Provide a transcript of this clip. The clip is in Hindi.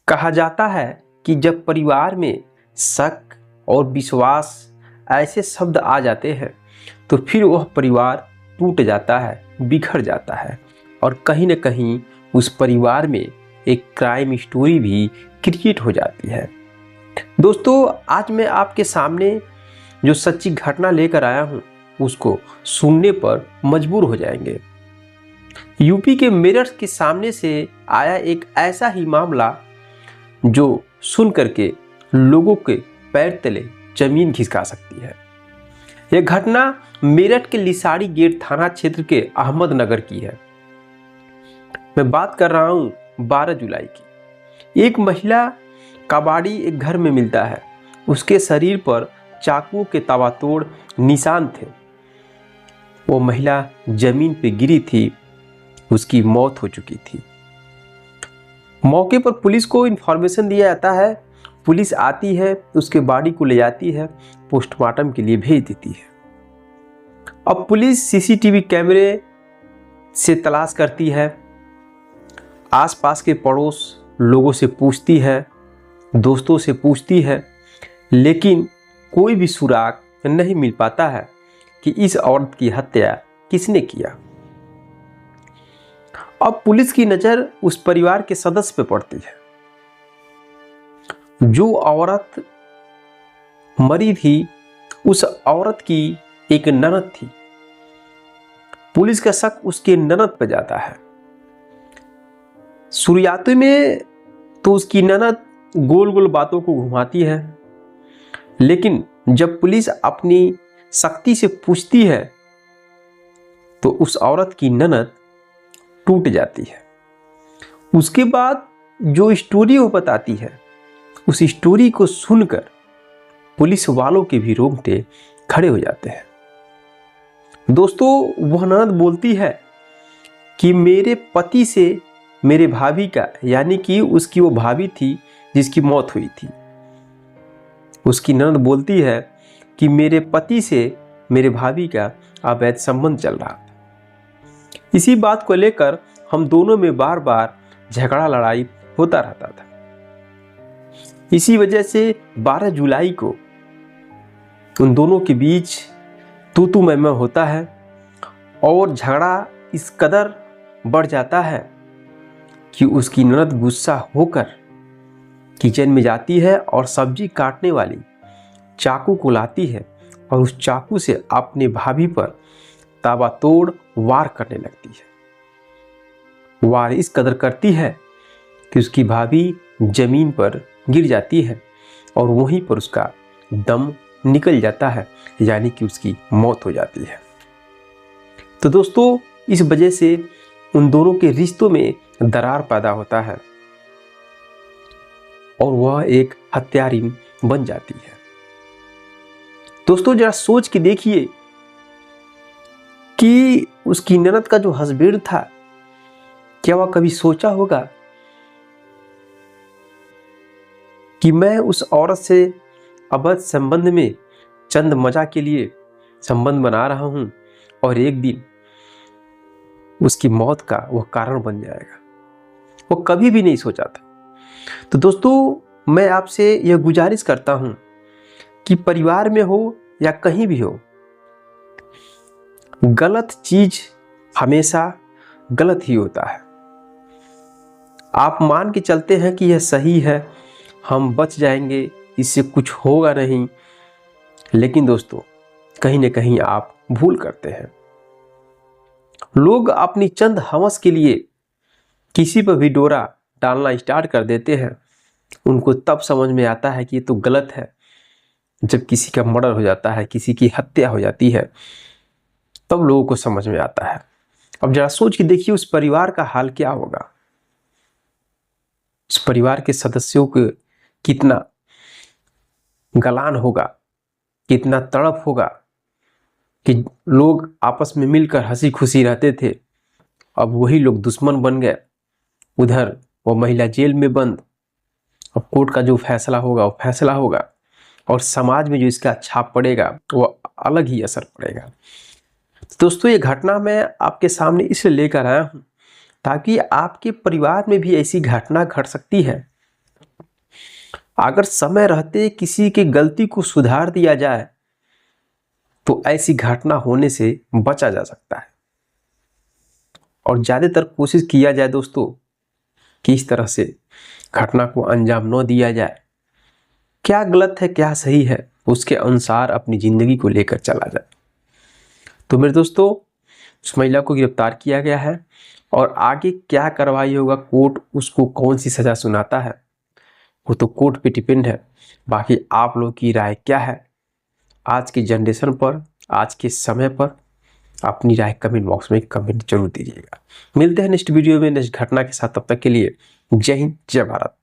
कहा जाता है कि जब परिवार में शक और विश्वास ऐसे शब्द आ जाते हैं तो फिर वह परिवार टूट जाता है, बिखर जाता है और कहीं न कहीं उस परिवार में एक क्राइम स्टोरी भी क्रिएट हो जाती है। दोस्तों, आज मैं आपके सामने जो सच्ची घटना लेकर आया हूँ उसको सुनने पर मजबूर हो जाएंगे। यूपी के मेरठ के सामने से आया एक ऐसा ही मामला जो सुन करके लोगों के पैर तले जमीन खिसका सकती है। यह घटना मेरठ के लिसाड़ी गेट थाना क्षेत्र के अहमदनगर की है। मैं बात कर रहा हूं 12 जुलाई की। एक महिला का बॉडी एक घर में मिलता है। उसके शरीर पर चाकुओं के ताबड़तोड़ निशान थे। वो महिला जमीन पे गिरी थी, उसकी मौत हो चुकी थी। मौके पर पुलिस को इन्फॉर्मेशन दिया जाता है। पुलिस आती है, उसके बॉडी को ले जाती है, पोस्टमार्टम के लिए भेज देती है। अब पुलिस सीसीटीवी कैमरे से तलाश करती है, आसपास के पड़ोस लोगों से पूछती है, दोस्तों से पूछती है, लेकिन कोई भी सुराग नहीं मिल पाता है कि इस औरत की हत्या किसने किया। अब पुलिस की नजर उस परिवार के सदस्य पे पड़ती है। जो औरत मरी थी उस औरत की एक ननद थी। पुलिस का शक उसके ननद पे जाता है। शुरुआत में तो उसकी ननद गोल गोल बातों को घुमाती है, लेकिन जब पुलिस अपनी सख्ती से पूछती है तो उस औरत की ननद टूट जाती है। उसके बाद जो स्टोरी वो बताती है, उस स्टोरी को सुनकर पुलिस वालों के भी रोंगटे खड़े हो जाते हैं। दोस्तों, वह ननद बोलती है कि मेरे पति से मेरे भाभी का, यानी कि उसकी वो भाभी थी जिसकी मौत हुई थी, उसकी ननद बोलती है कि मेरे पति से मेरे भाभी का अवैध संबंध चल रहा था। इसी बात को लेकर हम दोनों में बार बार झगड़ा लड़ाई होता रहता था। इसी वजह से 12 जुलाई को उन दोनों के बीच तू मैं होता है और झगड़ा इस कदर बढ़ जाता है कि उसकी ननद गुस्सा होकर किचन में जाती है और सब्जी काटने वाली चाकू को लाती है और उस चाकू से अपने भाभी पर ताबड़तोड़ वार करने लगती है। वार इस कदर करती है कि उसकी भाभी जमीन पर गिर जाती है और वहीं पर उसका दम निकल जाता है, यानी कि उसकी मौत हो जाती है। तो दोस्तों, इस वजह से उन दोनों के रिश्तों में दरार पैदा होता है और वह एक हत्यारिन बन जाती है। दोस्तों, जरा सोच के देखिए कि उसकी ननद का जो हस्बैंड था, क्या वह कभी सोचा होगा कि मैं उस औरत से अवैध संबंध में चंद मजा के लिए संबंध बना रहा हूं और एक दिन उसकी मौत का वह कारण बन जाएगा। वो कभी भी नहीं सोचा था। तो दोस्तों, मैं आपसे यह गुजारिश करता हूं कि परिवार में हो या कहीं भी हो, गलत चीज हमेशा गलत ही होता है। आप मान के चलते हैं कि यह सही है, हम बच जाएंगे, इससे कुछ होगा नहीं, लेकिन दोस्तों कहीं न कहीं आप भूल करते हैं। लोग अपनी चंद हवस के लिए किसी पर भी डोरा डालना स्टार्ट कर देते हैं। उनको तब समझ में आता है कि ये तो गलत है जब किसी का मर्डर हो जाता है, किसी की हत्या हो जाती है, तब लोगों को समझ में आता है। अब जरा सोच के देखिए उस परिवार का हाल क्या होगा। उस परिवार के सदस्यों को कितना गलान होगा, कितना तड़प होगा कि लोग आपस में मिलकर हंसी खुशी रहते थे, अब वही लोग दुश्मन बन गए। उधर वो महिला जेल में बंद। अब कोर्ट का जो फैसला होगा वो फैसला होगा और समाज में जो इसका छाप पड़ेगा वो अलग ही असर पड़ेगा। दोस्तों, ये घटना मैं आपके सामने इसलिए लेकर आया हूँ ताकि आपके परिवार में भी ऐसी घटना घट सकती है अगर समय रहते किसी की गलती को सुधार दिया जाए तो ऐसी घटना होने से बचा जा सकता है। और ज़्यादातर कोशिश किया जाए दोस्तों कि इस तरह से घटना को अंजाम न दिया जाए। क्या गलत है क्या सही है उसके अनुसार अपनी ज़िंदगी को लेकर चला जाए। तो मेरे दोस्तों, उस महिला को गिरफ्तार किया गया है और आगे क्या कार्रवाई होगा, कोर्ट उसको कौन सी सज़ा सुनाता है, वो तो कोर्ट पे डिपेंड है। बाकी आप लोग की राय क्या है आज की जनरेशन पर, आज के समय पर? अपनी राय कमेंट बॉक्स में कमेंट जरूर दीजिएगा। मिलते हैं नेक्स्ट वीडियो में नेक्स्ट घटना के साथ। तब तक के लिए जय हिंद, जय भारत।